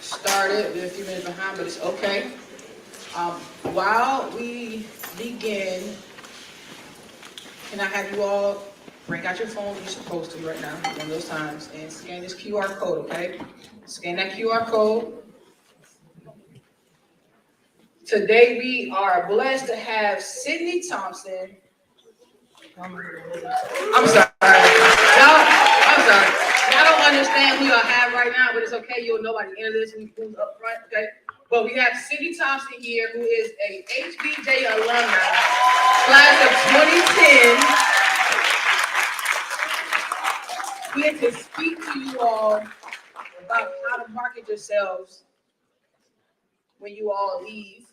Started. We're a few minutes behind, but it's okay. While we begin, can I have you all bring out your phone? You're supposed to right now, one of those times, and scan this QR code, okay? Scan that QR code. Today we are blessed to have Sydnee Thompson. I'm sorry. I'm sorry. I don't understand who y'all have right now, but it's okay. You'll know by the end of this who's up front, okay? But we have Sydnee Thompson here, who is a HBJ alumni, class of 2010. Here to speak to you all about how to market yourselves when you all leave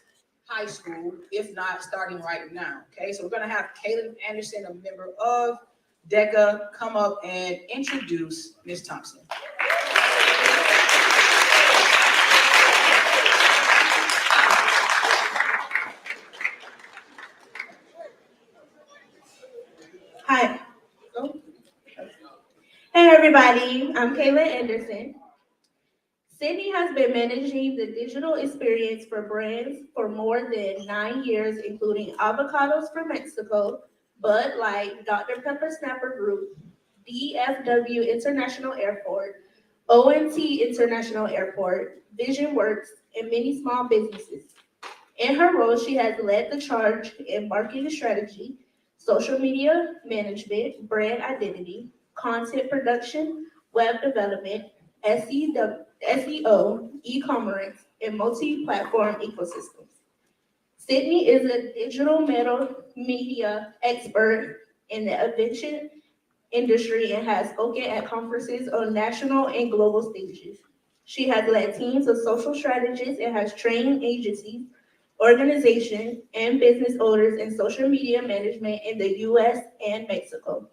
high school, if not starting right now. Okay, so we're gonna have Caleb Anderson, a member of DECA, come up and introduce Ms. Thompson. Hi. Oh. Hey everybody, I'm Kayla Anderson. Sydnee has been managing the digital experience for brands for more than 9 years, including Avocados from Mexico, Bud Light, Dr. Pepper Snapper Group, DFW International Airport, ONT International Airport, VisionWorks, and many small businesses. In her role, she has led the charge in marketing strategy, social media management, brand identity, content production, web development, SEO, e-commerce, and multi-platform ecosystems. Sydney is a digital media expert in the event industry and has spoken at conferences on national and global stages. She has led teams of social strategists and has trained agencies, organizations, and business owners in social media management in the US and Mexico.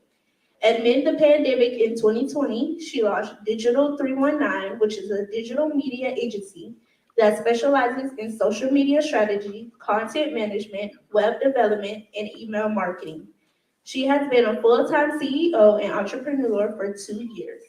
Amid the pandemic in 2020, she launched Digital 319, which is a digital media agency that specializes in social media strategy, content management, web development, and email marketing. She has been a full-time CEO and entrepreneur for 2 years.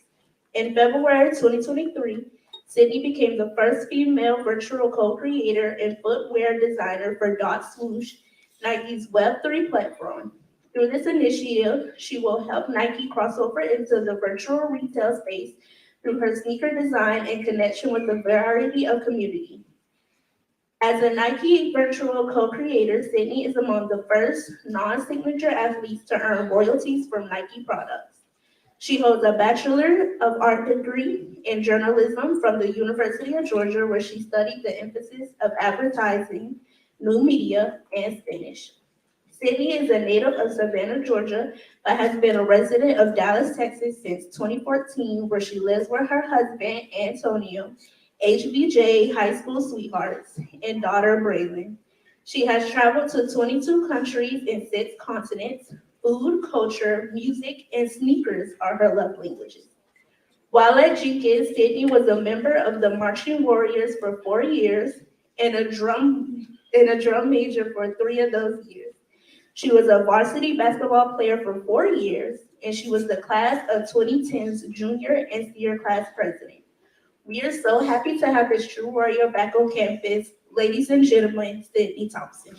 In February 2023, Sydney became the first female virtual co-creator and footwear designer for Dot Swoosh, Nike's Web3 platform. Through this initiative, she will help Nike cross over into the virtual retail space through her sneaker design and connection with a variety of community. As a Nike virtual co-creator, Sydney is among the first non-signature athletes to earn royalties from Nike products. She holds a Bachelor of Art degree in journalism from the University of Georgia, where she studied the emphasis of advertising, new media, and Spanish. Sydney is a native of Savannah, Georgia, but has been a resident of Dallas, Texas since 2014, where she lives with her husband, Antonio, HBJ high school sweethearts, and daughter, Braylon. She has traveled to 22 countries and 6 continents. Food, culture, music, and sneakers are her love languages. While at Jenkins, Sydney was a member of the Marching Warriors for 4 years and a drum major for 3 of those years. She was a varsity basketball player for 4 years, and she was the class of 2010's junior and senior class president. We are so happy to have this true warrior back on campus. Ladies and gentlemen, Sydnee Thompson.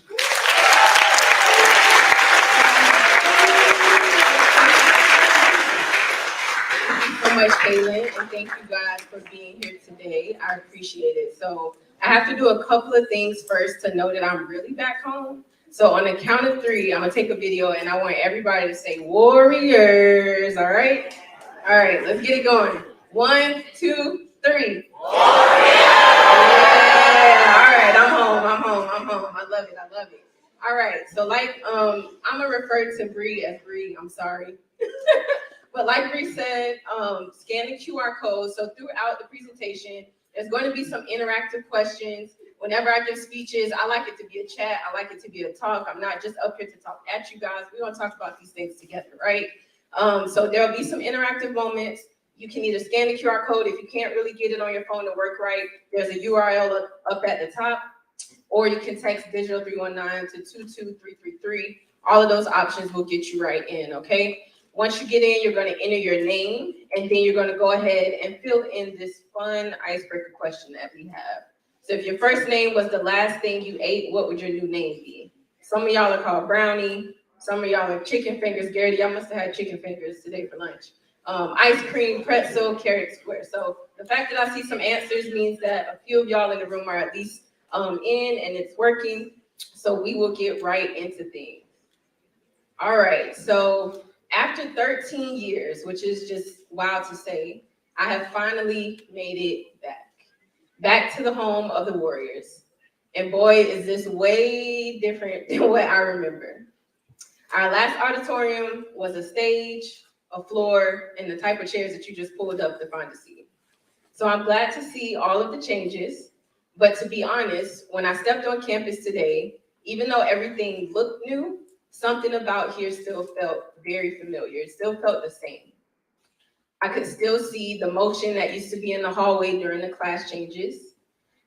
So much, Kaylin, and thank you guys for being here today. I appreciate it. So I have to do a couple of things first to know that I'm really back home. So on the count of 3, I'm gonna take a video and I want everybody to say warriors, all right? All right, let's get it going. 1, 2, 3. Yeah, all right, I'm home. I love it. All right, so like, I'm gonna refer to Bree as Bree, I'm sorry. But like Bree said, scan the QR code. So throughout the presentation, there's going to be some interactive questions. Whenever I give speeches, I like it to be a chat. I like it to be a talk. I'm not just up here to talk at you guys. We're going to talk about these things together, right? So there'll be some interactive moments. You can either scan the QR code. If you can't really get it on your phone to work right, there's a URL up at the top. Or you can text digital 319 to 22333. All of those options will get you right in, okay? Once you get in, you're going to enter your name, and then you're going to go ahead and fill in this fun icebreaker question that we have. So if your first name was the last thing you ate, what would your new name be? Some of y'all are called Brownie. Some of y'all are chicken fingers. Garrett, y'all must have had chicken fingers today for lunch. Ice cream, pretzel, carrot square. So the fact that I see some answers means that a few of y'all in the room are at least in, and it's working. So we will get right into things. All right, so after 13 years, which is just wild to say, I have finally made it back to the home of the Warriors. And boy, is this way different than what I remember. Our last auditorium was a stage, a floor, and the type of chairs that you just pulled up to find a seat. So I'm glad to see all of the changes, but to be honest, when I stepped on campus today, even though everything looked new, something about here still felt very familiar. It still felt the same. I could still see the motion that used to be in the hallway during the class changes.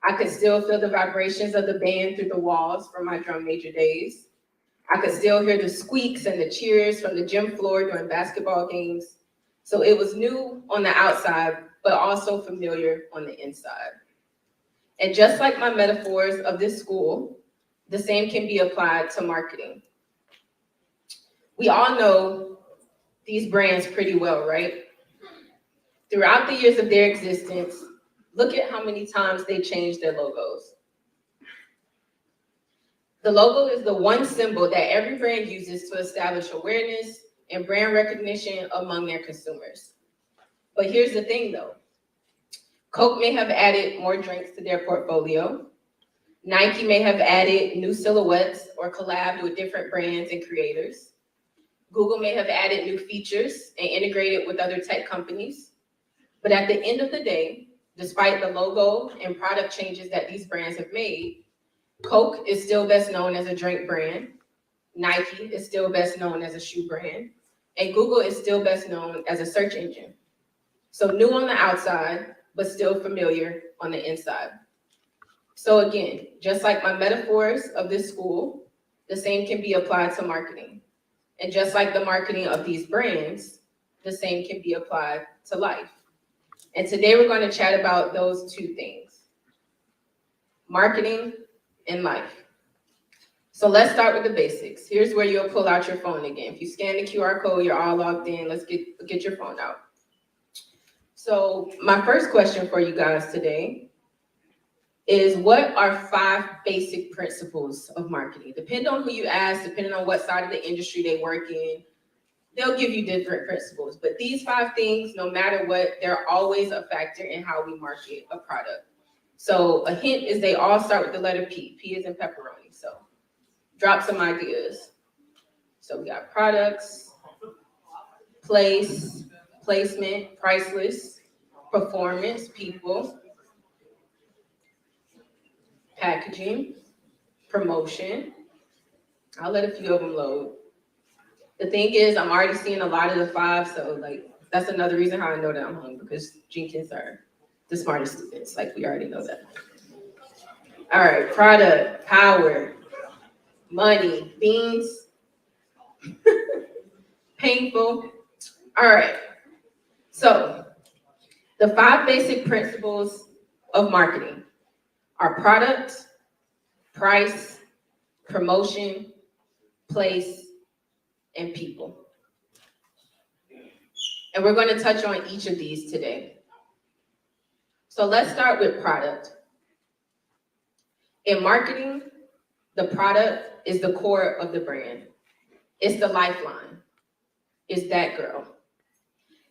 I could still feel the vibrations of the band through the walls from my drum major days. I could still hear the squeaks and the cheers from the gym floor during basketball games. So it was new on the outside, but also familiar on the inside. And just like my metaphors of this school, the same can be applied to marketing. We all know these brands pretty well, right? Throughout the years of their existence, look at how many times they changed their logos. The logo is the one symbol that every brand uses to establish awareness and brand recognition among their consumers. But here's the thing though. Coke may have added more drinks to their portfolio. Nike may have added new silhouettes or collabed with different brands and creators. Google may have added new features and integrated with other tech companies. But at the end of the day, despite the logo and product changes that these brands have made, Coke is still best known as a drink brand. Nike is still best known as a shoe brand. And Google is still best known as a search engine. So new on the outside, but still familiar on the inside. So again, just like my metaphors of this school, the same can be applied to marketing. And just like the marketing of these brands, the same can be applied to life. And today we're going to chat about those two things, marketing and life. So let's start with the basics. Here's where you'll pull out your phone again. If you scan the QR code, you're all logged in. Let's get your phone out. So my first question for you guys today is, what are 5 basic principles of marketing? Depending on who you ask, depending on what side of the industry they work in, they'll give you different principles. But these 5 things, no matter what, they're always a factor in how we market a product. So a hint is they all start with the letter P. P is in pepperoni. So drop some ideas. So we got products, place, placement, priceless, performance, people, packaging, promotion. I'll let a few of them load. The thing is, I'm already seeing a lot of the 5, so like that's another reason how I know that I'm home, because Jenkins are the smartest students, like we already know that. All right, product, power, money, beans, Painful. All right. So the 5 basic principles of marketing are product, price, promotion, place, and people. And we're going to touch on each of these today. So let's start with product. In marketing, the product is the core of the brand. It's the lifeline. It's that girl.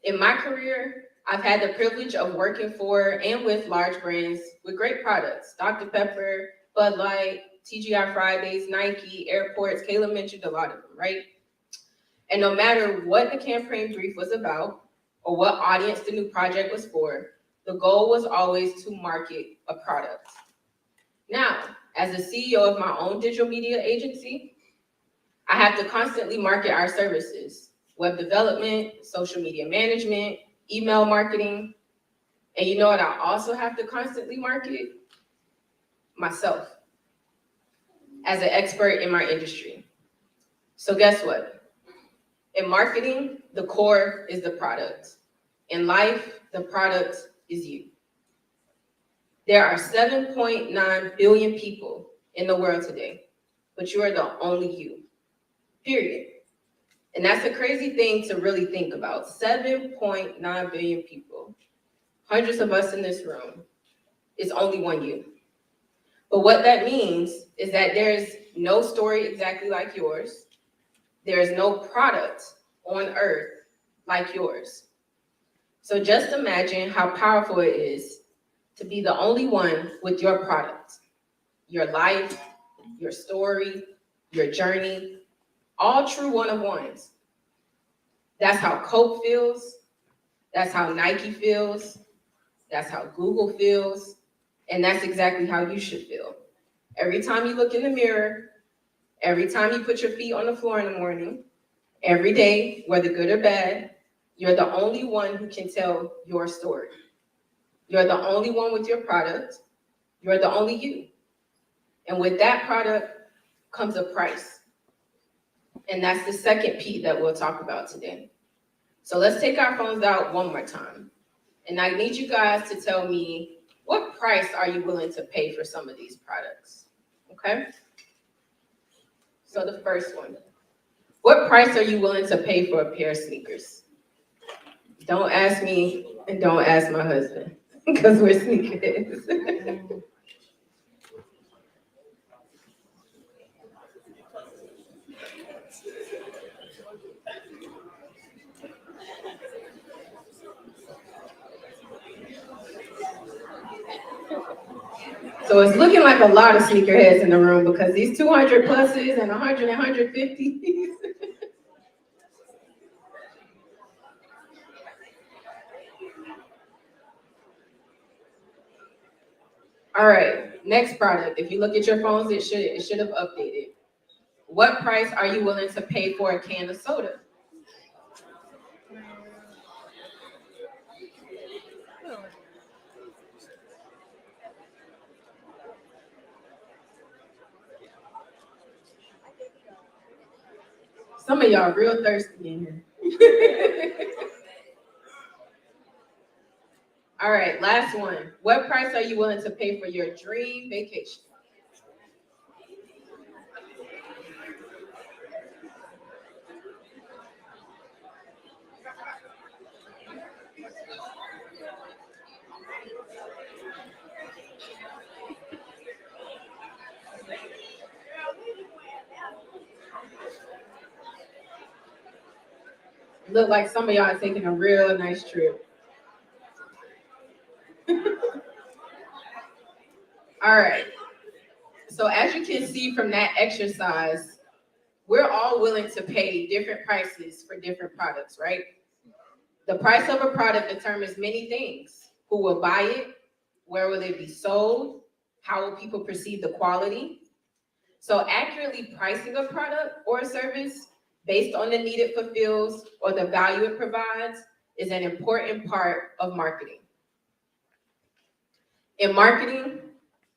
In my career, I've had the privilege of working for and with large brands with great products. Dr. Pepper, Bud Light, TGI Fridays, Nike, airports. Kayla mentioned a lot of them, right? And no matter what the campaign brief was about or what audience the new project was for, the goal was always to market a product. Now, as a CEO of my own digital media agency, I have to constantly market our services: web development, social media management, email marketing. And you know what I also have to constantly market? Myself, as an expert in my industry. So guess what? In marketing, the core is the product. In life, the product is you. There are 7.9 billion people in the world today, but you are the only you, period. And that's a crazy thing to really think about. 7.9 billion people, hundreds of us in this room, is only one you. But what that means is that there's no story exactly like yours. There is no product on earth like yours. So just imagine how powerful it is to be the only one with your product, your life, your story, your journey, all true one-of-ones. That's how Coke feels. That's how Nike feels. That's how Google feels. And that's exactly how you should feel. Every time you look in the mirror, every time you put your feet on the floor in the morning, every day, whether good or bad, you're the only one who can tell your story. You're the only one with your product. You're the only you. And with that product comes a price. And that's the second P that we'll talk about today. So let's take our phones out one more time. And I need you guys to tell me, what price are you willing to pay for some of these products? Okay? So the first one. What price are you willing to pay for a pair of sneakers? Don't ask me and don't ask my husband, because we're sneakerheads. So it's looking like a lot of sneakerheads in the room, because these 200 pluses and 100 and 150s. All right, next product. If you look at your phones, it should have updated. What price are you willing to pay for a can of soda? Some of y'all real thirsty in here. All right, last one. What price are you willing to pay for your dream vacation? Look like some of y'all are taking a real nice trip. All right. So as you can see from that exercise, we're all willing to pay different prices for different products, right? The price of a product determines many things. Who will buy it? Where will it be sold? How will people perceive the quality? So accurately pricing a product or a service based on the need it fulfills or the value it provides is an important part of marketing. In marketing,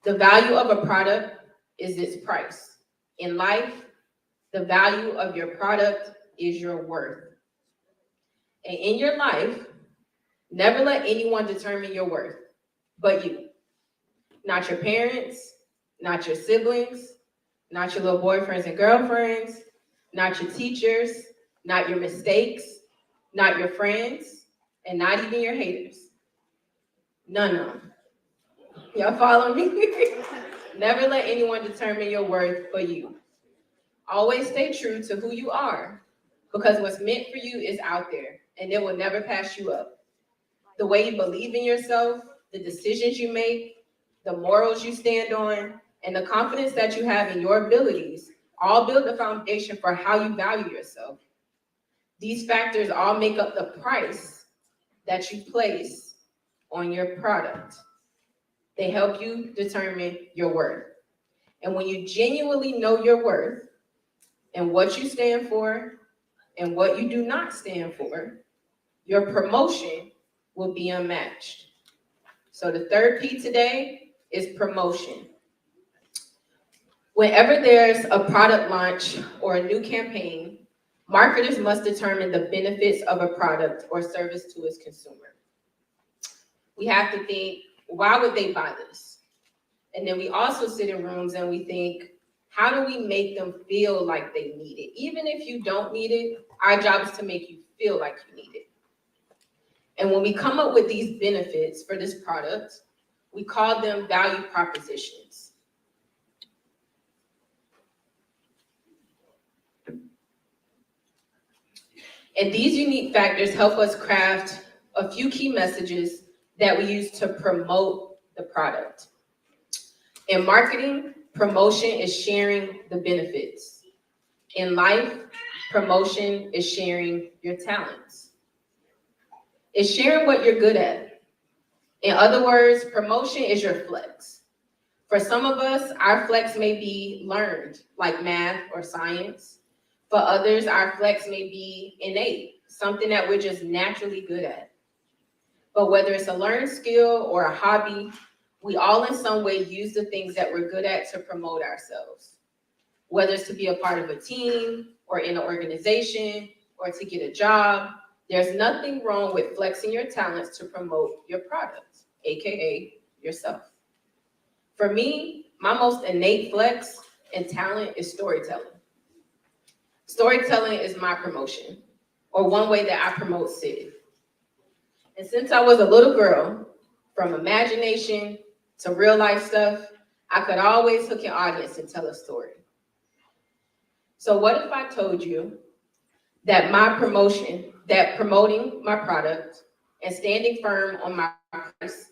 the value of a product is its price. In life, The value of your product is your worth. And in your life, never let anyone determine your worth but you. Not your parents, not your siblings, not your little boyfriends and girlfriends, not your teachers, not your mistakes, not your friends, and not even your haters. None of them. Y'all follow me? Never let anyone determine your worth but you. Always stay true to who you are, because what's meant for you is out there and it will never pass you up. The way you believe in yourself, the decisions you make, the morals you stand on, and the confidence that you have in your abilities all build the foundation for how you value yourself. These factors all make up the price that you place on your product. They help you determine your worth. And when you genuinely know your worth and what you stand for and what you do not stand for, your promotion will be unmatched. So the third P today is promotion. Whenever there's a product launch or a new campaign, marketers must determine the benefits of a product or service to its consumer. We have to think, why would they buy this? And then we also sit in rooms and we think, how do we make them feel like they need it? Even if you don't need it, our job is to make you feel like you need it. And when we come up with these benefits for this product, we call them value propositions. And these unique factors help us craft a few key messages that we use to promote the product. In marketing, promotion is sharing the benefits. In life, promotion is sharing your talents. It's sharing what you're good at. In other words, promotion is your flex. For some of us, our flex may be learned, like math or science. For others, our flex may be innate, something that we're just naturally good at. But whether it's a learned skill or a hobby, we all in some way use the things that we're good at to promote ourselves. Whether it's to be a part of a team or in an organization or to get a job, there's nothing wrong with flexing your talents to promote your product, AKA yourself. For me, my most innate flex and talent is storytelling. Storytelling is my promotion, or one way that I promote Sid. And since I was a little girl, from imagination to real life stuff, I could always hook an audience and tell a story. So what if I told you that promoting my product and standing firm on my price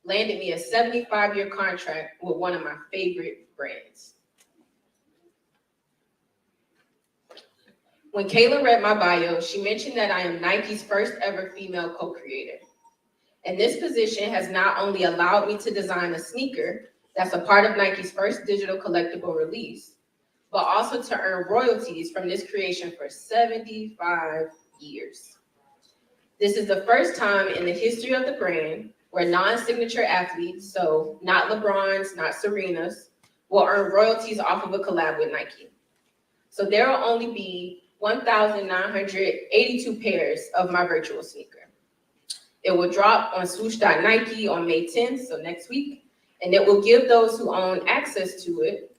landed me a 75-year contract with one of my favorite brands? When Kayla read my bio, she mentioned that I am Nike's first ever female co-creator. And this position has not only allowed me to design a sneaker that's a part of Nike's first digital collectible release, but also to earn royalties from this creation for 75 years. This is the first time in the history of the brand where non-signature athletes, so not LeBron's, not Serena's, will earn royalties off of a collab with Nike. So there will only be 1,982 pairs of my virtual sneaker. It will drop on swoosh.nike on May 10th, so next week, and it will give those who own access to it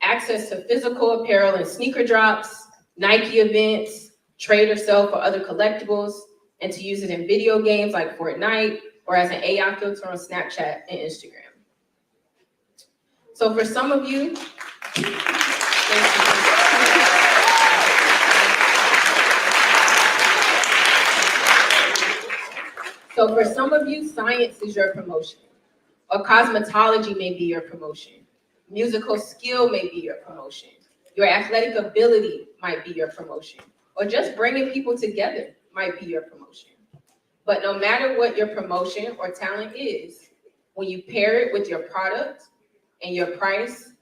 access to physical apparel and sneaker drops, Nike events, trade or sell for other collectibles, and to use it in video games like Fortnite or as an AI filter on Snapchat and Instagram. So for some of you, science is your promotion, or cosmetology may be your promotion. Musical skill may be your promotion. Your athletic ability might be your promotion, or just bringing people together might be your promotion. But no matter what your promotion or talent is, when you pair it with your product and your price,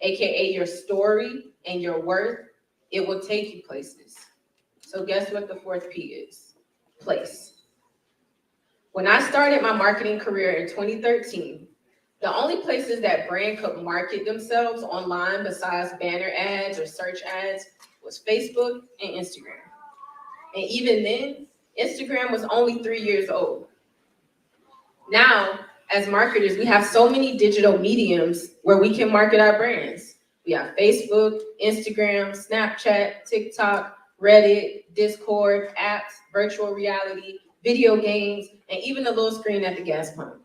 AKA your story and your worth, it will take you places. So guess what the fourth P is? Place. When I started my marketing career in 2013, The only places that brand could market themselves online besides banner ads or search ads was Facebook and Instagram. And even then, Instagram was only 3 years old. Now, as marketers, we have so many digital mediums where we can market our brands. We have Facebook, Instagram, Snapchat, TikTok, Reddit, Discord, apps, virtual reality, video games, and even the little screen at the gas pump.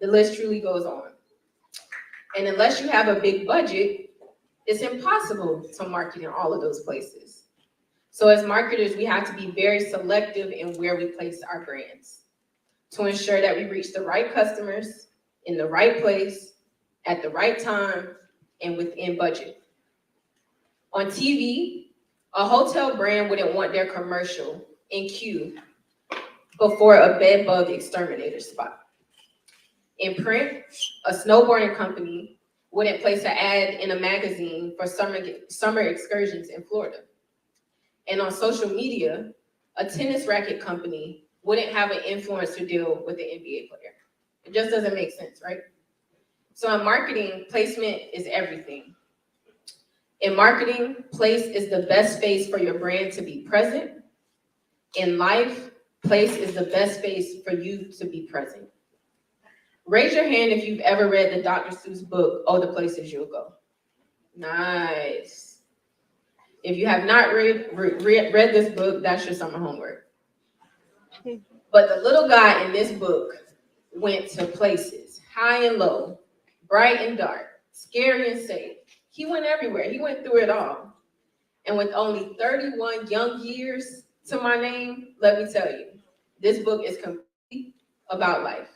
The list truly goes on. And unless you have a big budget, it's impossible to market in all of those places. So as marketers, we have to be very selective in where we place our brands to ensure that we reach the right customers in the right place, at the right time, and within budget. On TV, a hotel brand wouldn't want their commercial in queue before a bed bug exterminator spot. In print, a snowboarding company wouldn't place an ad in a magazine for summer excursions in Florida. And on social media, a tennis racket company wouldn't have an influencer deal with an NBA player. It just doesn't make sense, right? So in marketing, placement is everything. In marketing, place is the best space for your brand to be present. In life, place is the best space for you to be present. Raise your hand if you've ever read the Dr. Seuss book, Oh, the Places You'll Go. Nice. If you have not read this book, that's your summer homework. But the little guy in this book went to places, high and low, bright and dark, scary and safe. He went everywhere. He went through it all. And with only 31 young years to my name, let me tell you, this book is completely about life.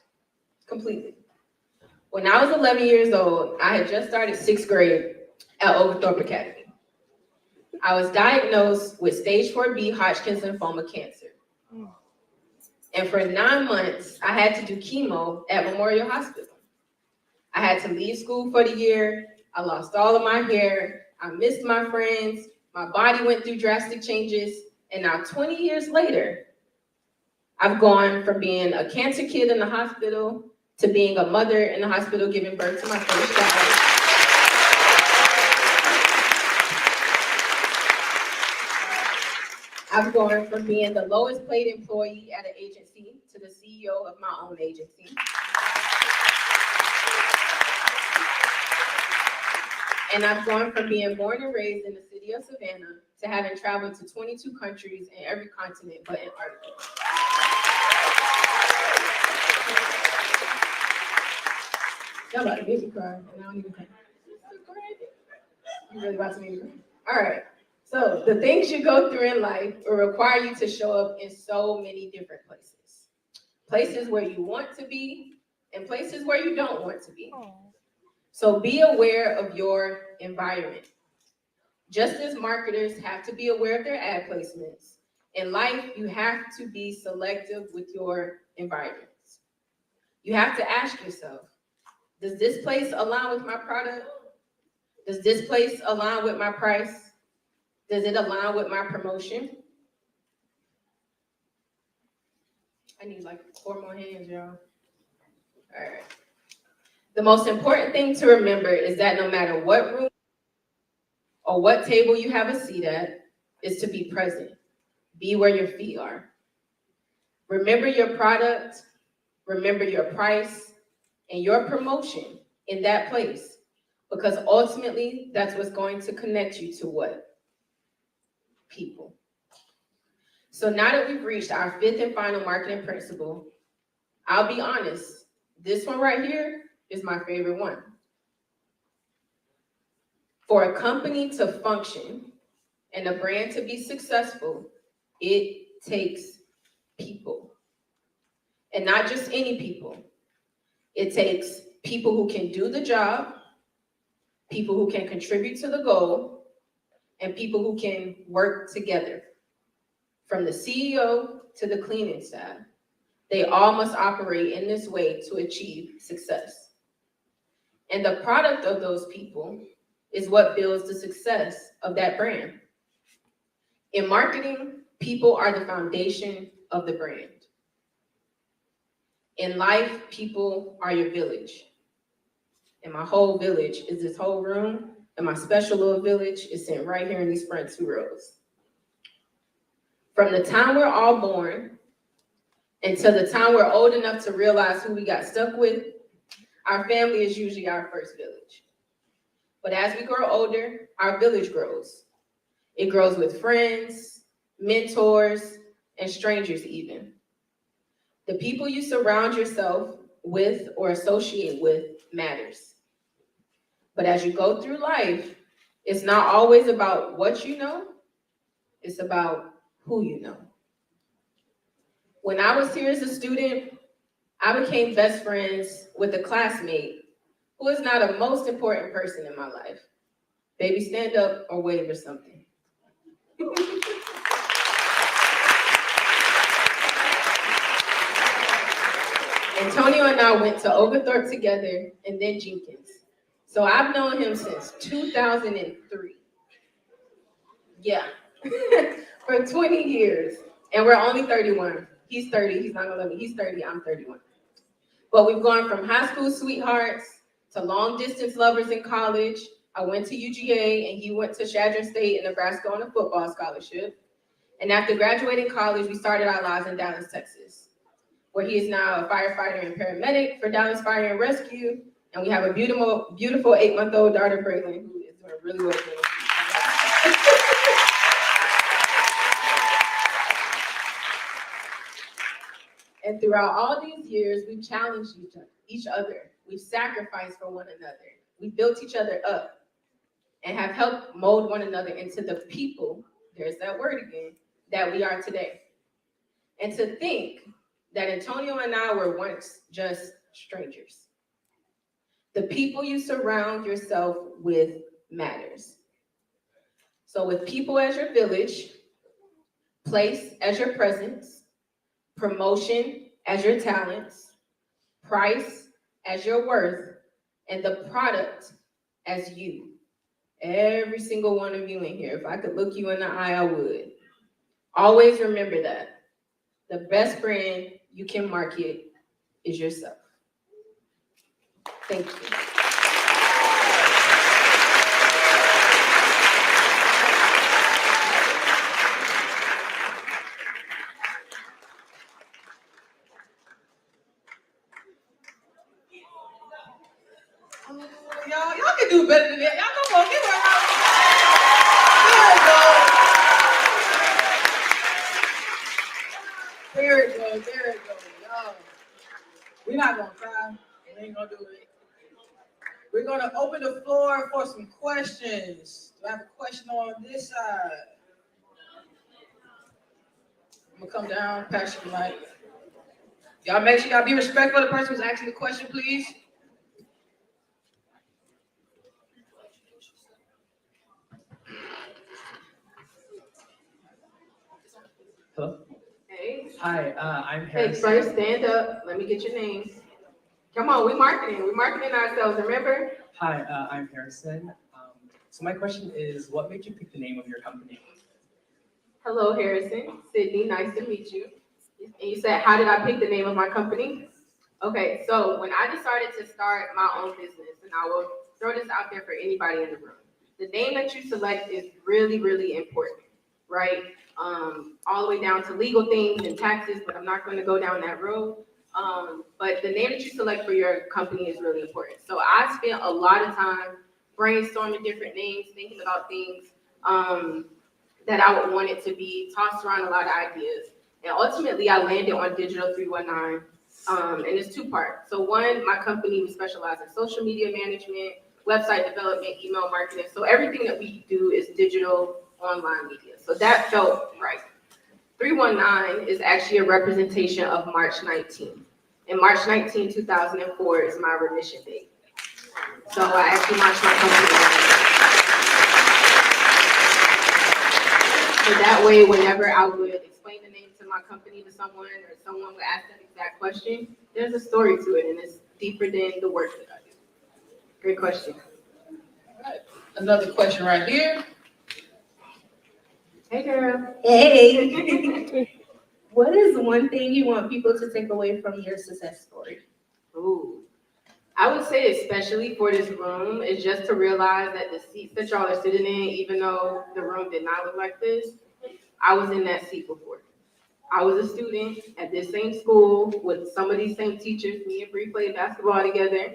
Completely. When I was 11 years old, I had just started 6th grade at Oglethorpe Academy. I was diagnosed with stage 4B Hodgkin's lymphoma cancer. And for 9 months, I had to do chemo at Memorial Hospital. I had to leave school for the year. I lost all of my hair. I missed my friends. My body went through drastic changes. And now 20 years later, I've gone from being a cancer kid in the hospital to being a mother in the hospital giving birth to my first child. I've gone from being the lowest paid employee at an agency to the CEO of my own agency. And I've gone from being born and raised in the city of Savannah to having traveled to 22 countries and every continent but Antarctica. Y'all about to make me cry, and I don't even cry. You really about to make me cry. All right. So the things you go through in life will require you to show up in so many different places. Places where you want to be and places where you don't want to be. So be aware of your environment. Just as marketers have to be aware of their ad placements, in life, you have to be selective with your environments. You have to ask yourself, does this place align with my product? Does this place align with my price? Does it align with my promotion? I need like 4 more hands, y'all. All right. The most important thing to remember is that no matter what room or what table you have a seat at, is to be present. Be where your feet are. Remember your product, remember your price, and your promotion in that place, because ultimately that's what's going to connect you to what? People. So now that we've reached our 5th and final marketing principle, I'll be honest, this one right here is my favorite one. For a company to function and a brand to be successful, it takes people. And not just any people. It takes people who can do the job, people who can contribute to the goal, and people who can work together. From the CEO to the cleaning staff, they all must operate in this way to achieve success. And the product of those people is what builds the success of that brand. In marketing, people are the foundation of the brand. In life, people are your village. And my whole village is this whole room, and my special little village is sitting right here in these front 2 rows. From the time we're all born until the time we're old enough to realize who we got stuck with, our family is usually our first village. But as we grow older, our village grows. It grows with friends, mentors, and strangers even. The people you surround yourself with or associate with matters. But as you go through life, it's not always about what you know, it's about who you know. When I was here as a student, I became best friends with a classmate who is not a most important person in my life. Baby, stand up or wave or something. Antonio and I went to Oglethorpe together and then Jenkins. So I've known him since 2003. Yeah, for 20 years. And we're only 31. He's 30, he's not gonna let me, he's 30, I'm 31. But we've gone from high school sweethearts to long distance lovers in college. I went to UGA and he went to Chadron State in Nebraska on a football scholarship. And after graduating college, we started our lives in Dallas, Texas, where he is now a firefighter and paramedic for Dallas Fire and Rescue. And we have a beautiful 8-month-old daughter, Braylon, who is doing really well. And throughout all these years, we've challenged each other. We've sacrificed for one another. We built each other up and have helped mold one another into the people, there's that word again, that we are today. And to think that Antonio and I were once just strangers. The people you surround yourself with matters. So with people as your village, place as your presence, promotion as your talents, price as your worth, and the product as you. Every single one of you in here, if I could look you in the eye, I would. Always remember that. The best brand you can market is yourself. Thank you. Y'all can do better than that. Y'all come on, give her a round. There it goes. There it goes. Y'all. We're not gonna cry. We ain't gonna do it. We're gonna open the floor for some questions. Do I have a question on this side? I'm gonna come down, pass you the mic. Y'all make sure y'all be respectful of the person who's asking the question, please. Hello. Hey. Hi, I'm Hey, Harrison. first stand up. Let me get your name. Come on, we're marketing ourselves, remember? Hi, I'm Harrison. So my question is, what made you pick the name of your company? Hello, Harrison. Sydnee, nice to meet you. And you said, how did I pick the name of my company? Okay, so when I decided to start my own business, and I will throw this out there for anybody in the room, the name that you select is really, really important, right? All the way down to legal things and taxes, but I'm not going to go down that road. But the name that you select for your company is really important. So I spent a lot of time brainstorming different names, thinking about things that I would want it to be, tossed around a lot of ideas. And ultimately, I landed on Digital 319, and it's 2 parts. So one, my company, we specialize in social media management, website development, email marketing. So everything that we do is digital online media. So that felt right. 319 is actually a representation of March 19th. And March 19, 2004 is my remission date. So I actually launched my company. So that way, whenever I would explain the name to my company to someone, or someone would ask that exact question, there's a story to it, and it's deeper than the work that I do. Great question. All right. Another question right here. Hey, girl. Hey. What is one thing you want people to take away from your success story? Ooh. I would say especially for this room is just to realize that the seats that y'all are sitting in, even though the room did not look like this, I was in that seat before. I was a student at this same school with some of these same teachers. Me and Bree played basketball together.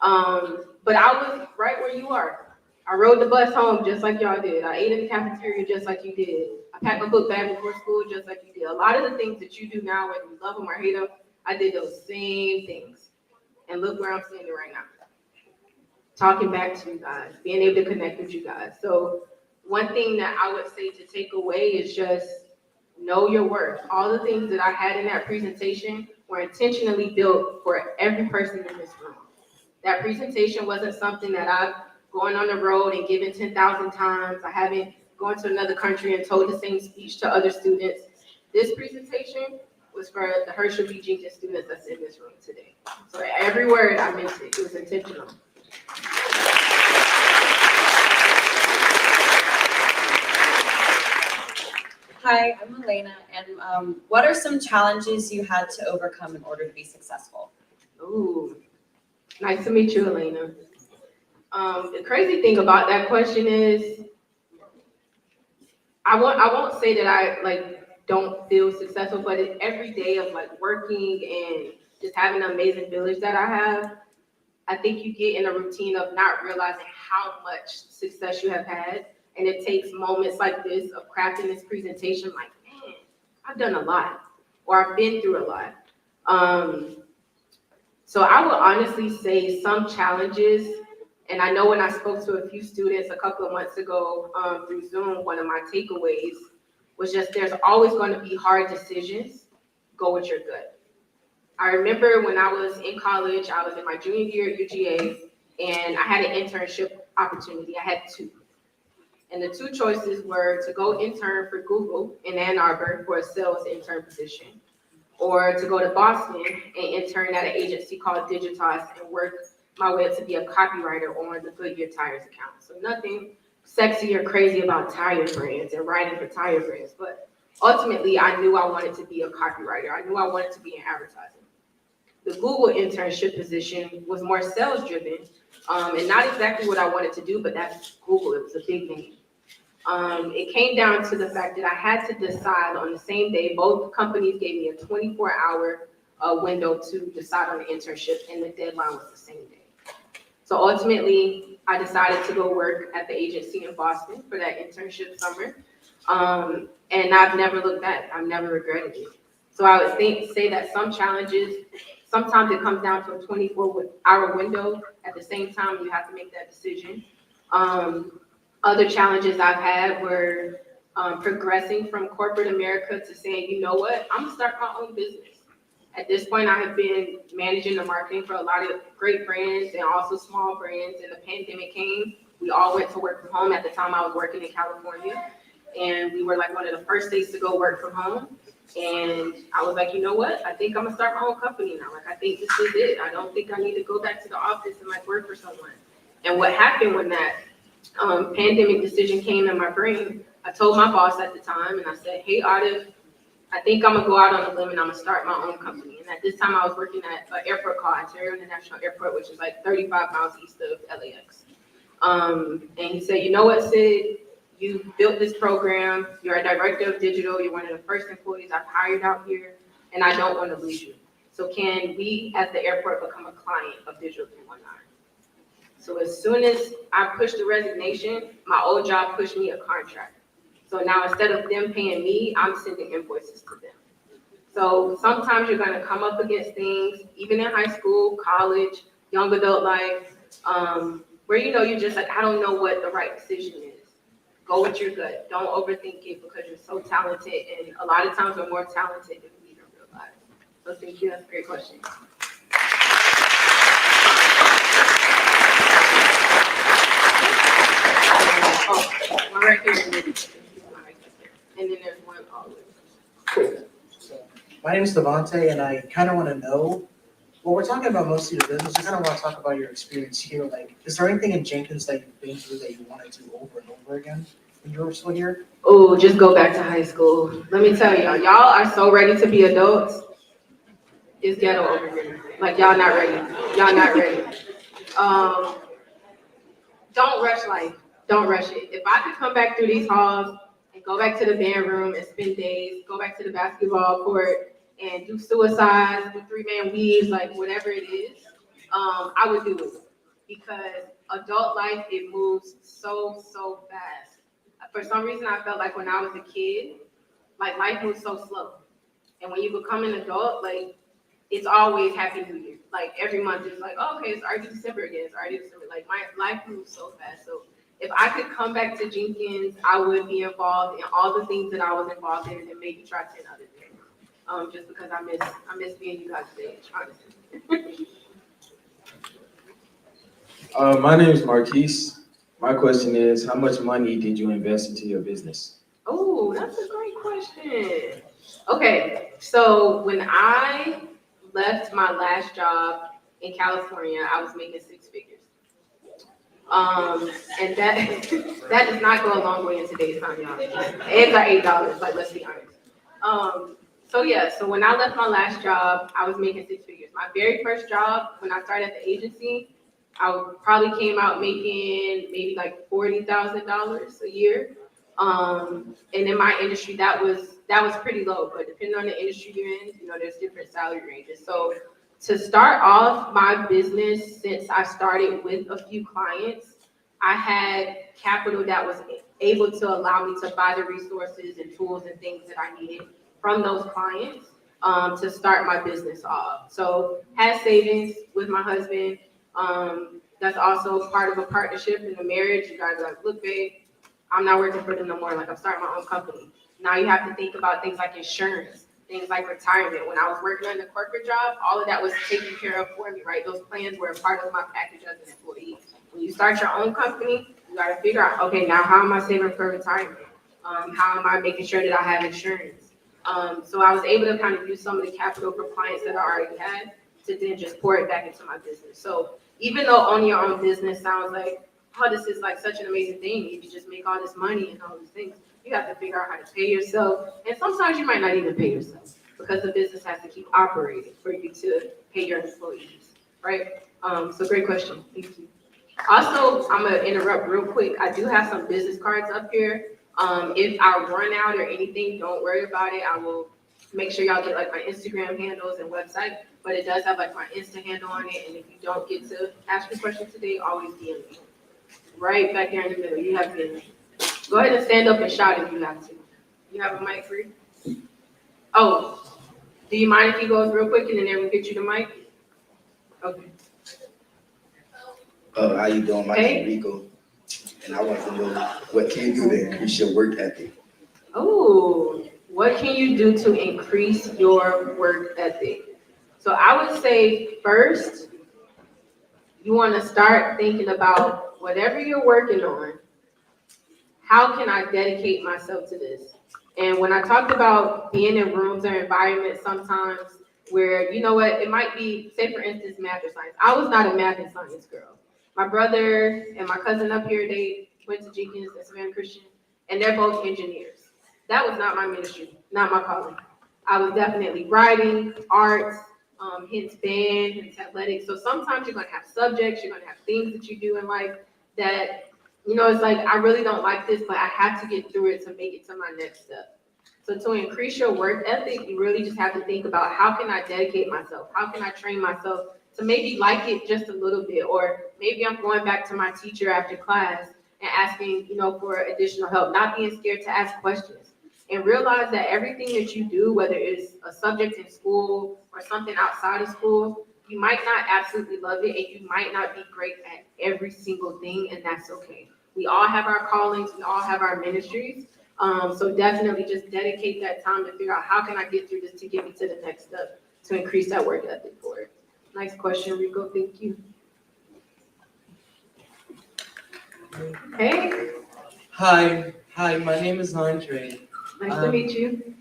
But I was right where you are. I rode the bus home just like y'all did. I ate in the cafeteria just like you did. I packed my book bag before school just like you did. A lot of the things that you do now, whether you love them or hate them, I did those same things. And look where I'm standing right now. Talking back to you guys, being able to connect with you guys. So one thing that I would say to take away is just know your worth. All the things that I had in that presentation were intentionally built for every person in this room. That presentation wasn't something that I've gone on the road and given 10,000 times. I haven't gone to another country and told the same speech to other students. This presentation was for the Herschel B. Jenkins students that's in this room today. So every word I meant it was intentional. Hi, I'm Elena, and what are some challenges you had to overcome in order to be successful? Ooh, nice to meet you, Elena. The crazy thing about that question is, I won't say that I don't feel successful, but every day of working and just having an amazing village that I have, I think you get in a routine of not realizing how much success you have had. And it takes moments like this of crafting this presentation, like, man, I've done a lot, or I've been through a lot. So I would honestly say some challenges, and I know when I spoke to a few students a couple of months ago through Zoom, one of my takeaways was just there's always going to be hard decisions. Go with your gut. I remember when I was in college, I was in my junior year at UGA, and I had an internship opportunity. I had two. And the two choices were to go intern for Google in Ann Arbor for a sales intern position, or to go to Boston and intern at an agency called Digitas and work my way up to be a copywriter on the Goodyear Tires account. So nothing sexy or crazy about tire brands and writing for tire brands, but ultimately I knew I wanted to be a copywriter. I knew I wanted to be in advertising. The Google internship position was more sales driven and not exactly what I wanted to do, but that's Google. It was a big name. It came down to the fact that I had to decide on the same day. Both companies gave me a 24-hour window to decide on the internship, and the deadline was the same day. So ultimately, I decided to go work at the agency in Boston for that internship summer. And I've never looked back. I've never regretted it. So I would say that some challenges, sometimes it comes down to a 24-hour window. At the same time, you have to make that decision. Other challenges I've had were progressing from corporate America to saying, you know what, I'm gonna start my own business. At this point, I have been managing the marketing for a lot of great brands and also small brands. And the pandemic came, we all went to work from home. At the time, I was working in California, and we were like one of the first states to go work from home. And I was like, you know what, I think I'm gonna start my own company now. I think this is it. I don't think I need to go back to the office and work for someone. And what happened when that pandemic decision came in my brain, I told my boss at the time, and I said, hey, Arif, I think I'm gonna go out on a limb and I'm gonna start my own company. And at this time, I was working at an airport called Ontario International Airport, which is 35 miles east of LAX. And he said, you know what, Sid, you built this program, you're a director of digital, you're one of the first employees I've hired out here, and I don't want to lose you. So can we at the airport become a client of Digital 319? So as soon as I pushed the resignation, my old job pushed me a contract. So now instead of them paying me, I'm sending invoices to them. So sometimes you're gonna come up against things, even in high school, college, young adult life, where you're just like, I don't know what the right decision is. Go with your gut. Don't overthink it because you're so talented, and a lot of times we're more talented than we even realize. So thank you, that's a great question. One right here, and then there's one always. Cool. So, my name is Devontae, and I kind of want to know, well, we're talking about mostly your business. I kind of want to talk about your experience here. Is there anything in Jenkins that you've been through that you wanted to over and over again when you were still here? Oh, just go back to high school. Let me tell y'all are so ready to be adults. It's ghetto over here. Like y'all not ready. Y'all not ready. Don't rush life. Don't rush it. If I could come back through these halls and go back to the band room and spend days, go back to the basketball court and do suicides with 3-man weaves, like whatever it is, I would do it. Because adult life, it moves so fast. For some reason, I felt like when I was a kid, like life moves so slow. And when you become an adult, like it's always Happy New Year. Like every month it's like, oh, okay, it's already December again. It's already December. Like my life moves so fast. So if I could come back to Jenkins, I would be involved in all the things that I was involved in and maybe try 10 other things. Just because I miss being you guys' age, honestly. My name is Marquise. My question is, how much money did you invest into your business? Oh, that's a great question. Okay, so when I left my last job in California, I was making 6 figures. And that that does not go a long way in today's time, y'all. Eggs are $8, like let's be honest. So when I left my last job, I was making 6 figures. My very first job, when I started at the agency, I probably came out making maybe like $40,000 a year. And in my industry, that was pretty low, but depending on the industry you're in, there's different salary ranges. So to start off my business, since I started with a few clients, I had capital that was able to allow me to buy the resources and tools and things that I needed from those clients to start my business off. So had savings with my husband. That's also part of a partnership in a marriage. You guys are like, look, babe, I'm not working for them no more. Like I'm starting my own company. Now you have to think about things like insurance, things like retirement. When I was working on the corporate job, all of that was taken care of for me, right? Those plans were a part of my package as an employee. When you start your own company, you got to figure out, okay, now how am I saving for retirement? How am I making sure that I have insurance? So I was able to kind of use some of the capital for clients that I already had to then just pour it back into my business. So even though owning your own business sounds like, oh, this is like such an amazing thing, you can just make all this money and all these things, you have to figure out how to pay yourself. And sometimes you might not even pay yourself because the business has to keep operating for you to pay your employees, right? So great question, thank you. Also, I'm gonna interrupt real quick. I do have some business cards up here. If I run out or anything, don't worry about it. I will make sure y'all get like my Instagram handles and website, but it does have like my Insta handle on it. And if you don't get to ask your question today, always DM me. Right back there in the middle, you have to, go ahead and stand up and shout if you have to. You have a mic free? Oh, do you mind if he goes real quick and then we'll get you the mic? Okay. How you doing? My Hey. name is Rico, and I want to know what can you do to increase your work ethic? Oh, what can you do to increase your work ethic? So I would say first, you want to start thinking about whatever you're working on. How can I dedicate myself to this? And when I talked about being in rooms or environments sometimes where, you know what, it might be, say for instance, math or science. I was not a math and science girl. My brother and my cousin up here, they went to Jenkins and Savannah Christian, and they're both engineers. That was not my ministry, not my calling. I was definitely writing, arts, hence band, hence athletics. So sometimes you're gonna have subjects, you're gonna have things that you do in life that, it's like, I really don't like this, but I have to get through it to make it to my next step. So to increase your work ethic, you really just have to think about how can I dedicate myself? How can I train myself to maybe like it just a little bit? Or maybe I'm going back to my teacher after class and asking, for additional help, not being scared to ask questions. And realize that everything that you do, whether it's a subject in school or something outside of school, you might not absolutely love it and you might not be great at every single thing, and that's okay. We all have our callings, we all have our ministries. So definitely just dedicate that time to figure out how can I get through this to get me to the next step to increase that work ethic for it. Nice question, Rico, thank you. Hey, Hi, my name is Andre. nice to meet you.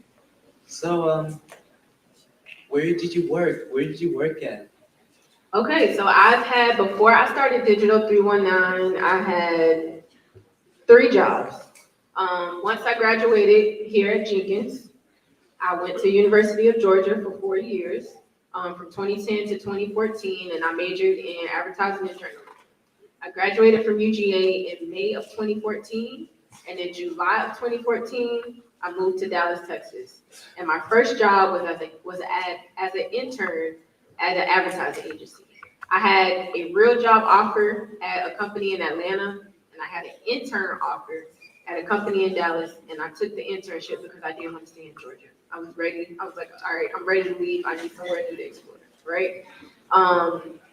So, where did you work? Where did you work at? Okay, so I've had, before I started Digital 319, I had 3 jobs. Once I graduated here at Jenkins, I went to University of Georgia for 4 years. from 2010 to 2014, and I majored in advertising and journalism. I graduated from UGA in May of 2014, and in July of 2014, I moved to Dallas, Texas. And my first job was as an intern at an advertising agency. I had a real job offer at a company in Atlanta, and I had an intern offer at a company in Dallas, and I took the internship because I didn't want to stay in Georgia. I was ready. I was like, all right, I'm ready to leave. I need somewhere new to explore, right?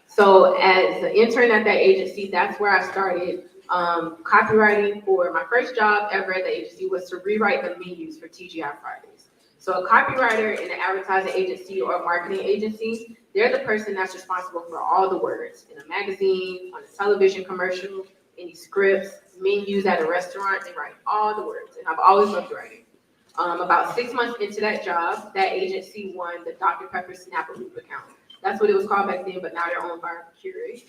So as an intern at that agency, that's where I started copywriting. For my first job ever at the agency was to rewrite the menus for TGI Fridays. So a copywriter in an advertising agency or a marketing agency, they're the person that's responsible for all the words in a magazine, on a television commercial, any scripts, menus at a restaurant. They write all the words, and I've always loved writing. About 6 months into that job, that agency won the Dr. Pepper Snap a Loop account. That's what it was called back then, but now they're owned by Keurig.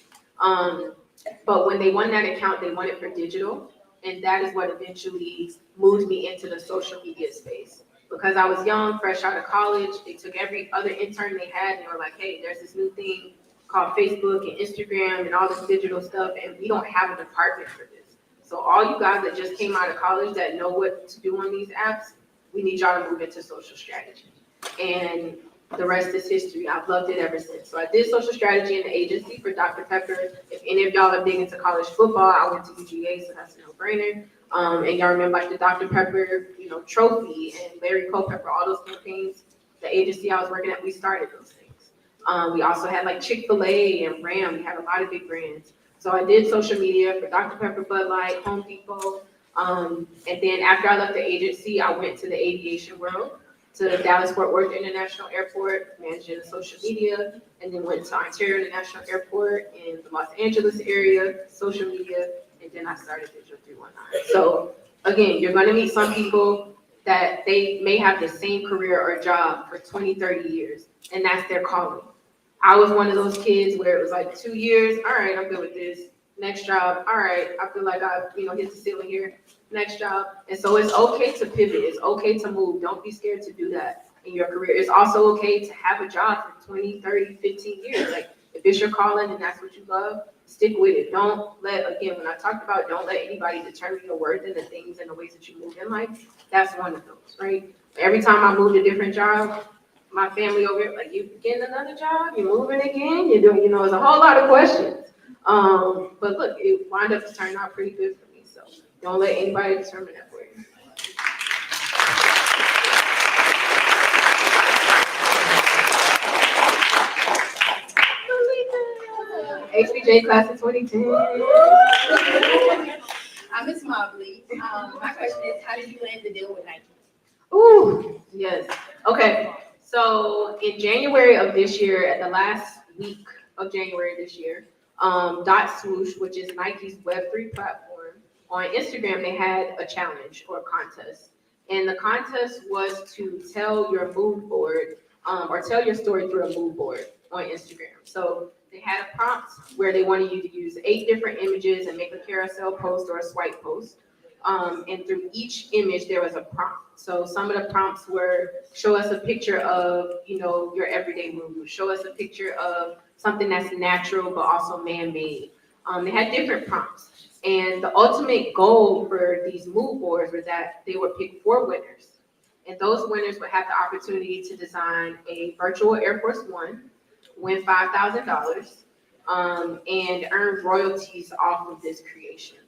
But when they won that account, they won it for digital, and that is what eventually moved me into the social media space. Because I was young, fresh out of college, they took every other intern they had, and they were like, hey, there's this new thing called Facebook and Instagram and all this digital stuff, and we don't have a department for this. So all you guys that just came out of college that know what to do on these apps, we need y'all to move into social strategy. And the rest is history. I've loved it ever since. So I did social strategy in the agency for Dr. Pepper. If any of y'all are big into college football, I went to UGA, so that's a no-brainer. And y'all remember like the Dr. Pepper, trophy and Larry Culpepper, all those campaigns. The agency I was working at, we started those things. We also had like Chick-fil-A and Ram. We had a lot of big brands. So I did social media for Dr. Pepper, Bud Light, Home Depot. And then after I left the agency, I went to the aviation world, to Dallas-Fort Worth International Airport, managing social media, and then went to Ontario International Airport in the Los Angeles area, social media, and then I started Digital 319. So again, you're gonna meet some people that they may have the same career or job for 20, 30 years, and that's their calling. I was one of those kids where it was like 2 years, all right, I'm good with this. Next job, all right, I feel like I've hit the ceiling here. Next job. And so it's okay to pivot. It's okay to move. Don't be scared to do that in your career. It's also okay to have a job for 20, 30, 15 years. Like if it's your calling and that's what you love, stick with it. Don't let, again, when I talked about don't let anybody determine your worth and the things and the ways that you move in life, that's one of those, right? Every time I moved a different job, my family over here, like, you getting another job? You moving again? You're doing, it's a whole lot of questions. But look, it wound up turning out pretty good for me. So don't let anybody determine that for you. HBJ class of 2010. I'm Miss Mobley. My question is, how did you land the deal with Nike? Ooh, yes. Okay. So in January of this year, at the last week of January this year, Dot Swoosh, which is Nike's Web3 platform, on Instagram, they had a challenge or a contest. And the contest was to tell your mood board or tell your story through a mood board on Instagram. So they had a prompt where they wanted you to use 8 different images and make a carousel post or a swipe post. And through each image, there was a prompt. So some of the prompts were, show us a picture of, your everyday mood. Show us a picture of something that's natural, but also man-made. They had different prompts. And the ultimate goal for these mood boards was that they would pick 4 winners. And those winners would have the opportunity to design a virtual Air Force One, win $5,000, and earn royalties off of this creation.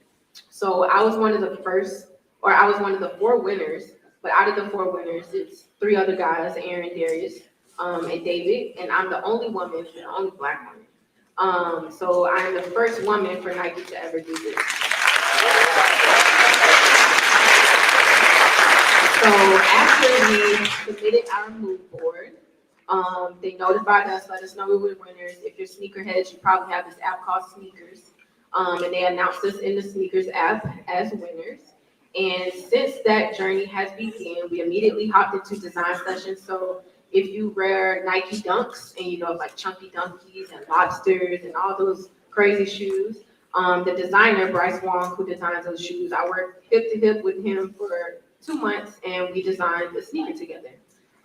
So I was one of the 4 winners, but out of the 4 winners, it's 3 other guys, Aaron, Darius, and David, and I'm the only woman, the only Black woman. So I'm the first woman for Nike to ever do this. So after we submitted our mood board, they notified us, let us know we were winners. If you're sneakerheads, you probably have this app called Sneakers. And they announced us in the Sneakers app as winners. And since that journey has begun, we immediately hopped into design sessions. So if you wear Nike Dunks and like Chunky Dunkies and Lobsters and all those crazy shoes, the designer, Bryce Wong, who designs those shoes, I worked hip to hip with him for 2 months and we designed the sneaker together.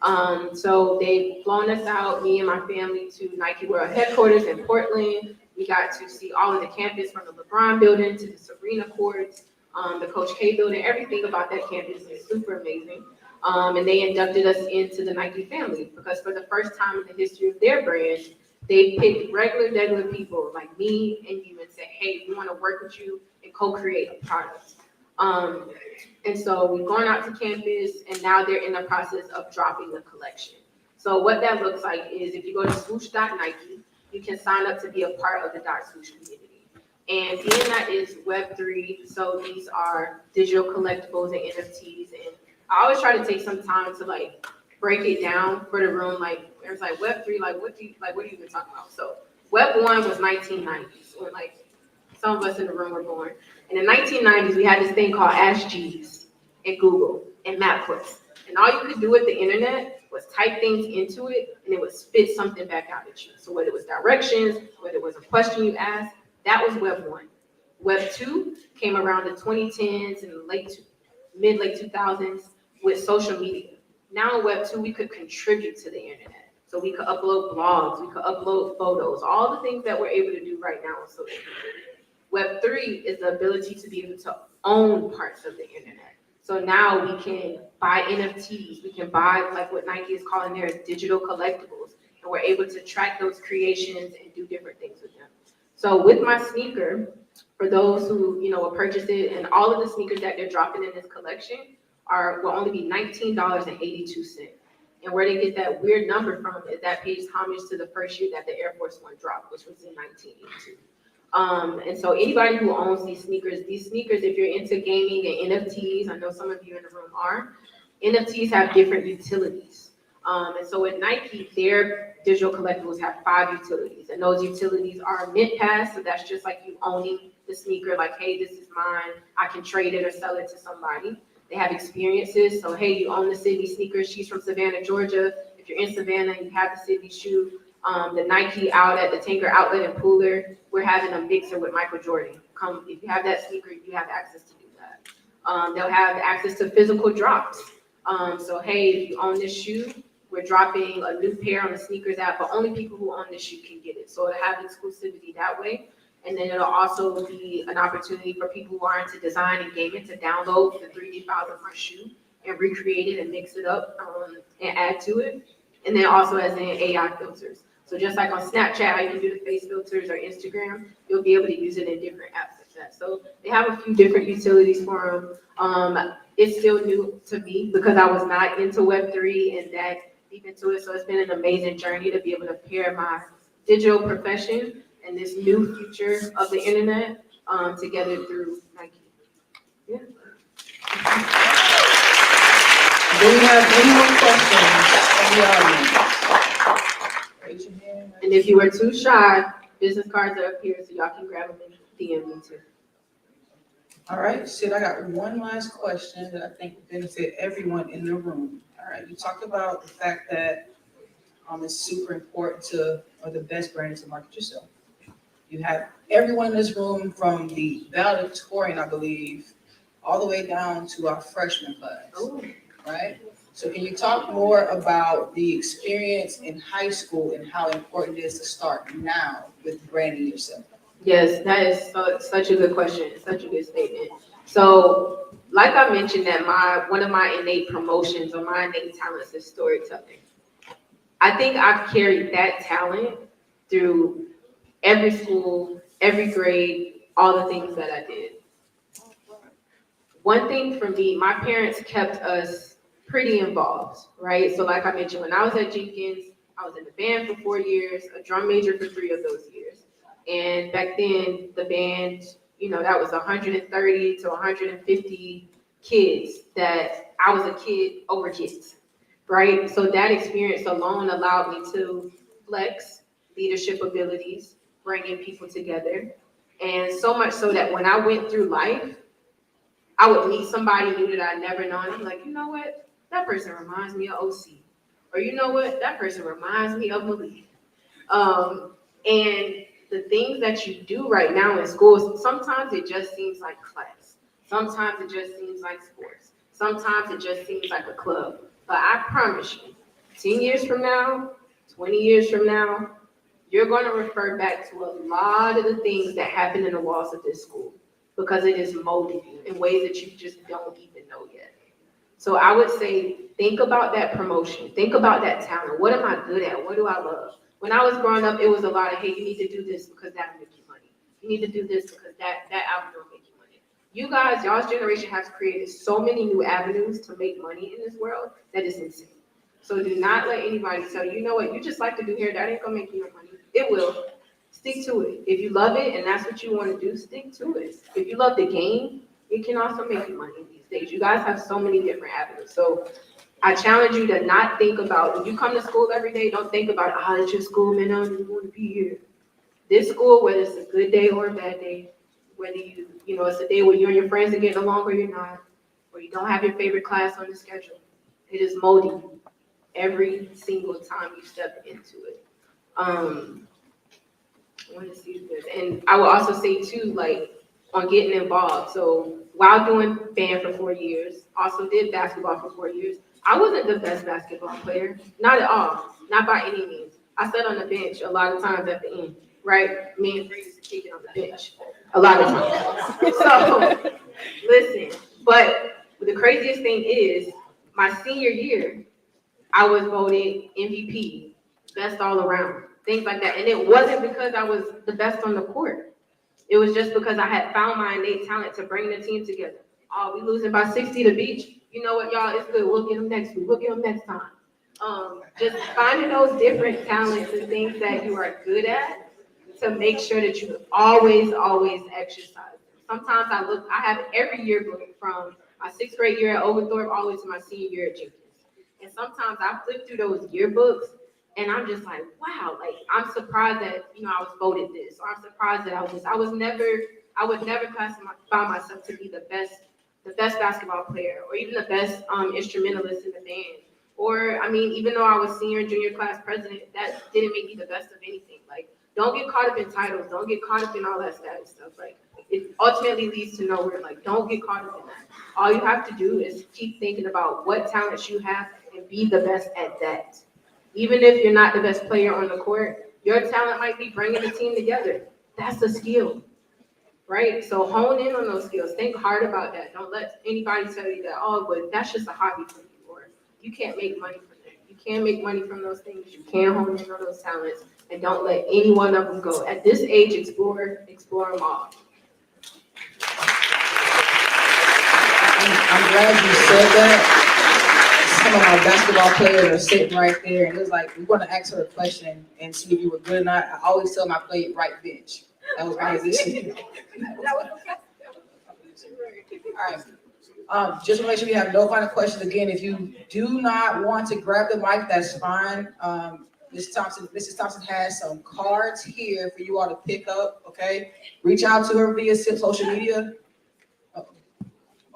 So they've flown us out, me and my family, to Nike World Headquarters in Portland. We got to see all of the campus from the LeBron building to the Serena courts, the Coach K building. Everything about that campus is super amazing. And they inducted us into the Nike family because for the first time in the history of their brand, they picked regular people like me and you and said, hey, we want to work with you and co-create a product. And so we've gone out to campus and now they're in the process of dropping the collection. So what that looks like is if you go to swoosh.nike, you can sign up to be a part of the .swoosh community. And being that is Web3, so these are digital collectibles and NFTs. And I always try to take some time to like break it down for the room. Like there's like Web3, what are you even talking about? So Web 1 was 1990s when like some of us in the room were born. In the 1990s, we had this thing called Ask Jeeves and Google and MapQuest. And all you could do with the internet was type things into it and it would spit something back out at you. So whether it was directions, whether it was a question you asked, that was Web 1. Web 2 came around the 2010s and mid-late 2000s with social media. Now in Web 2, we could contribute to the internet. So we could upload blogs, we could upload photos, all the things that we're able to do right now on social media. Web 3 is the ability to be able to own parts of the internet. So now we can buy NFTs, we can buy like what Nike is calling their digital collectibles, and we're able to track those creations and do different things with them. So with my sneaker, for those who will purchase it, and all of the sneakers that they're dropping in this collection will only be $19.82. And where they get that weird number from is that pays homage to the first year that the Air Force One dropped, which was in 1982. And so anybody who owns these sneakers, if you're into gaming and NFTs, I know some of you in the room are, NFTs have different utilities. And so at Nike, their digital collectibles have 5 utilities. And those utilities are mint pass, so that's just like you owning the sneaker, like, hey, this is mine, I can trade it or sell it to somebody. They have experiences, so hey, you own the Sydnee sneakers, she's from Savannah, Georgia. If you're in Savannah, you have the Sydney shoe. The Nike out at the Tinker Outlet in Pooler, we're having a mixer with Michael Jordan. Come, if you have that sneaker, you have access to do that. They'll have access to physical drops. So hey, if you own this shoe, we're dropping a new pair on the sneakers app, but only people who own this shoe can get it. So it'll have exclusivity that way. And then it'll also be an opportunity for people who are into design and gaming to download the 3D files of my shoe and recreate it and mix it up and add to it. And then also as in AI filters. So just like on Snapchat, how you can do the face filters or Instagram, you'll be able to use it in different apps like that. So they have a few different utilities for them. It's still new to me because I was not into Web3 and that deep into it. So it's been an amazing journey to be able to pair my digital profession and this new future of the internet together through Nike. Yeah. Do we have any more questions from the audience? Raise your hand. And if you were too shy, business cards are up here so y'all can grab them and DM me too. All right, Sid, I got one last question that I think will benefit everyone in the room. All right, you talked about the fact that it's super important or the best brand is to market yourself. You have everyone in this room from the valedictorian, I believe, all the way down to our freshman class, right? So can you talk more about the experience in high school and how important it is to start now with branding yourself? Yes, that is such a good question. Such a good statement. So, like I mentioned, that one of my innate promotions or my innate talents is storytelling. I think I've carried that talent through every school, every grade, all the things that I did. One thing for me, my parents kept us pretty involved, right? So like I mentioned, when I was at Jenkins, I was in the band for 4 years, a drum major for 3 of those years. And back then, the band, that was 130 to 150 kids that I was a kid over kids, right? So that experience alone allowed me to flex leadership abilities, bringing people together. And so much so that when I went through life, I would meet somebody new that I'd never known. I'm like, you know what? That person reminds me of OC. Or you know what? That person reminds me of Malik. And the things that you do right now in schools, sometimes it just seems like class. Sometimes it just seems like sports. Sometimes it just seems like a club. But I promise you, 10 years from now, 20 years from now, you're going to refer back to a lot of the things that happened in the walls of this school because it is molding you in ways that you just don't even know yet. So I would say, think about that promotion. Think about that talent. What am I good at? What do I love? When I was growing up, it was a lot of, hey, you need to do this because that'll make you money. You need to do this because that avenue will make you money. You guys, y'all's generation has created so many new avenues to make money in this world that is insane. So do not let anybody tell you, you know what, you just like to do hair, that ain't gonna make you no money. It will. Stick to it. If you love it and that's what you want to do, stick to it. If you love the game, it can also make you money these days. You guys have so many different avenues. So I challenge you to not think about, when you come to school every day, don't think about, it's your school, man, I don't want to be here. This school, whether it's a good day or a bad day, whether it's a day where you and your friends are getting along or you're not, or you don't have your favorite class on the schedule, it is molding you every single time you step into it. I want to see this. And I will also say too, like, on getting involved. So while doing band for 4 years, also did basketball for 4 years. I wasn't the best basketball player, not at all, not by any means. I sat on the bench a lot of times at the end, right? Me and Bree used to kick it on the bench a lot of times. So listen, but the craziest thing is my senior year, I was voted MVP, best all around, things like that. And it wasn't because I was the best on the court. It was just because I had found my innate talent to bring the team together. Oh, we losing by 60 to Beach. You know what, y'all? It's good. We'll get them next week. We'll get them next time. Just finding those different talents and things that you are good at to make sure that you always exercise. Sometimes I have every yearbook from my 6th grade year at Oglethorpe all the way to my senior year at Jenkins. And sometimes I flip through those yearbooks and I'm just like, wow, like I'm surprised that, I was voted this, or I'm surprised that I would never classify myself to be the best basketball player, or even the best instrumentalist in the band. Or, even though I was senior and junior class president, that didn't make me the best of anything. Like, don't get caught up in titles, don't get caught up in all that status stuff. Like, it ultimately leads to nowhere. Like, don't get caught up in that. All you have to do is keep thinking about what talents you have and be the best at that. Even if you're not the best player on the court, your talent might be bringing the team together. That's a skill, right? So hone in on those skills. Think hard about that. Don't let anybody tell you that, but that's just a hobby for you, or you can't make money from that. You can make money from those things. You can hone in on those talents, and don't let any one of them go. At this age, explore them all. I'm glad you said that. Some of my basketball players are sitting right there, and it was like, we're going to ask her a question and see if you were good or not. I always tell them I played right bench. That was my position. All right. Just to make sure we have no final questions. Again, if you do not want to grab the mic, that's fine. Mrs. Thompson has some cards here for you all to pick up, okay? Reach out to her via social media.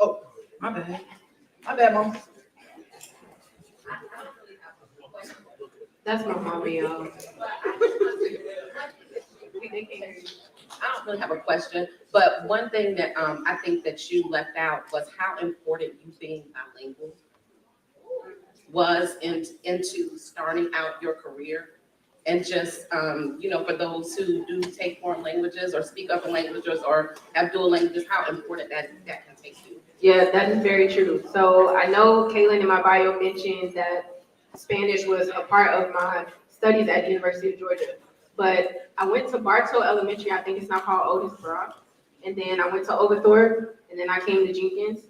Oh, my bad. My bad, Mom. That's my mommy, y'all. I don't really have a question, but one thing that I think that you left out was how important you being bilingual was into starting out your career. And just, for those who do take foreign languages or speak other languages or have dual languages, how important that can take you. Yeah, that is very true. So I know Kaylin in my bio mentioned that Spanish was a part of my studies at the University of Georgia. But I went to Bartow Elementary, I think it's now called Otis Brock. And then I went to Oglethorpe, and then I came to Jenkins.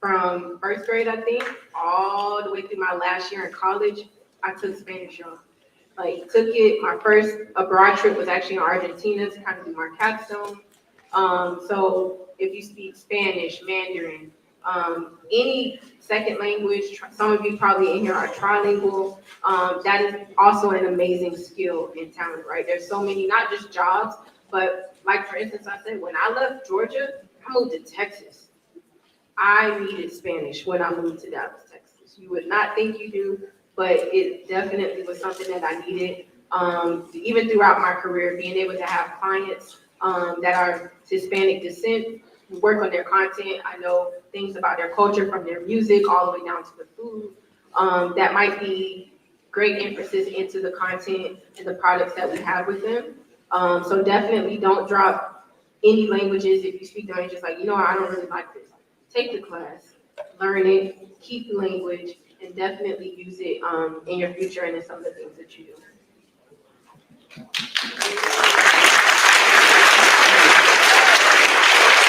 From 1st grade, I think, all the way through my last year in college, I took Spanish, y'all. Like, took it, my first abroad trip was actually in Argentina to kind of do my capstone. So if you speak Spanish, Mandarin, any second language, some of you probably in here are trilingual, that is also an amazing skill and talent, right? There's so many, not just jobs, but like, for instance, I said, when I left Georgia, I moved to Texas. I needed Spanish when I moved to Dallas, Texas. You would not think you do, but it definitely was something that I needed. Even throughout my career, being able to have clients that are Hispanic descent, work on their content. I know things about their culture, from their music all the way down to the food. That might be great emphasis into the content and the products that we have with them. So definitely don't drop any languages if you speak them and just like, you know what, I don't really like this. Take the class, learn it, keep the language, and definitely use it in your future and in some of the things that you do.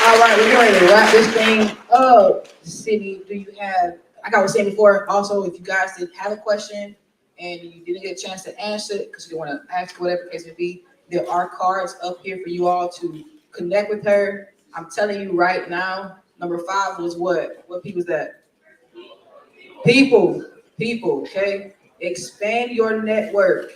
All right, we're getting ready to wrap this thing up. Sydnee, do you have, like I was saying before, also, if you guys did have a question and you didn't get a chance to answer it, because you want to ask whatever the case may be, there are cards up here for you all to connect with her. I'm telling you right now, number 5 was what? What P was that? People, okay? Expand your network.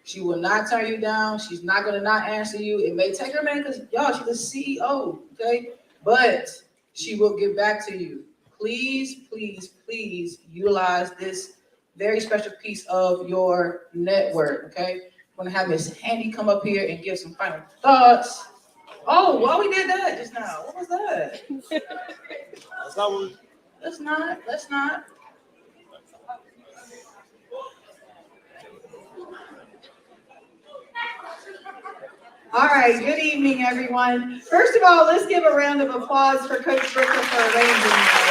She will not turn you down. She's not gonna not answer you. It may take her a minute because y'all, she's the CEO, okay? But she will get back to you. Please, please, please utilize this very special piece of your network, okay? I'm gonna have Miss Handy come up here and give some final thoughts. Oh, well, we did that just now. What was that? Let's not. All right, good evening, everyone. First of all, let's give a round of applause for Coach Brooker for arranging that.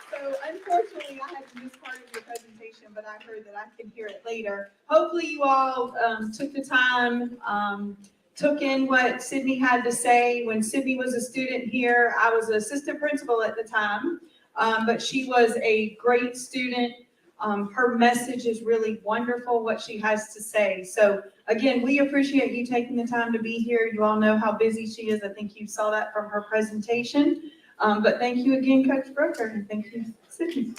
So unfortunately, I had to miss part of your presentation, but I heard that I can hear it later. Hopefully you all took the time, took in what Sydnee had to say. When Sydnee was a student here, I was an assistant principal at the time, but she was a great student. Her message is really wonderful, what she has to say. So again, we appreciate you taking the time to be here. You all know how busy she is. I think you saw that from her presentation. But thank you again, Coach Brooker, and thank you, Sydnee.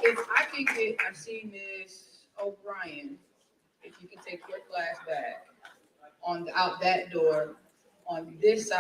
If I can get, I've seen Ms. O'Brien, if you can take your class back out that door on this side.